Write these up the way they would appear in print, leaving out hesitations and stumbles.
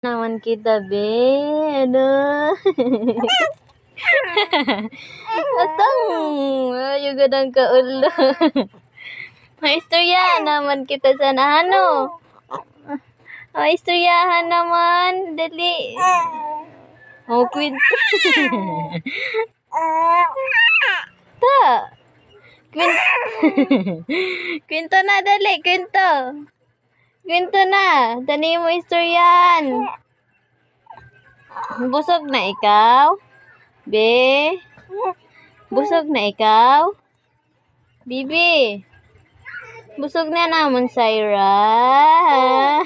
Naman kita, be. Ano? Atang, ayo gadang ka ulo. Maistorya naman kita sana, ano? Maistoryahan naman, dali. Oh, kwento. Ta. Kwento. Kwento na, dali, kwento. Kwento na, tani mo istoryahan. Busog na ikaw? Be? Busog na ikaw? Bibi? Busog na namon, Syra.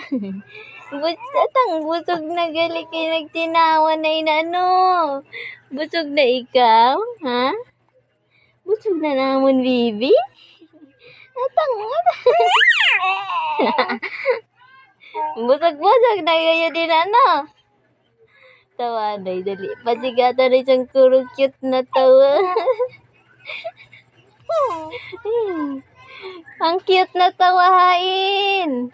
Atang busog na gali kay nagtinawa na inano. Busog na ikaw? Ha? Busog na namon, Bibi? Atang busog-busog na kayo din ano. Tawa na dali. Pasigata na isang kurong cute na tawa. Ang cute na tawa, hain.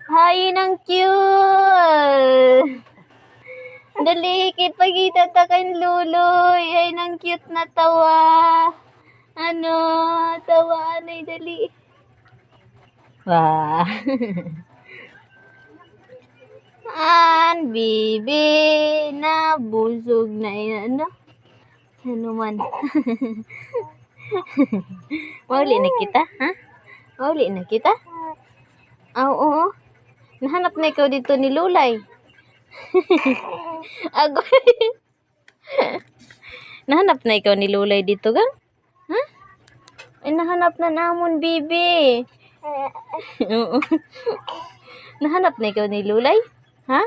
Hain ang cute. Dali, kipagita ta kay Luloy. Hain ang cute na tawa. Ano, tawa na dali. Wah. Bibi na busog na yan, ano? Ano man. Mauli na kita, ha? Mauli na kita? Oo. Nahanap na ikaw dito ni Lulay. Agoy. Nahanap na ikaw ni Lulay dito, gang? Ha? Ay, nahanap na namon, Bibi. Oo. Nahanap na ikaw ni Lulay? Ha?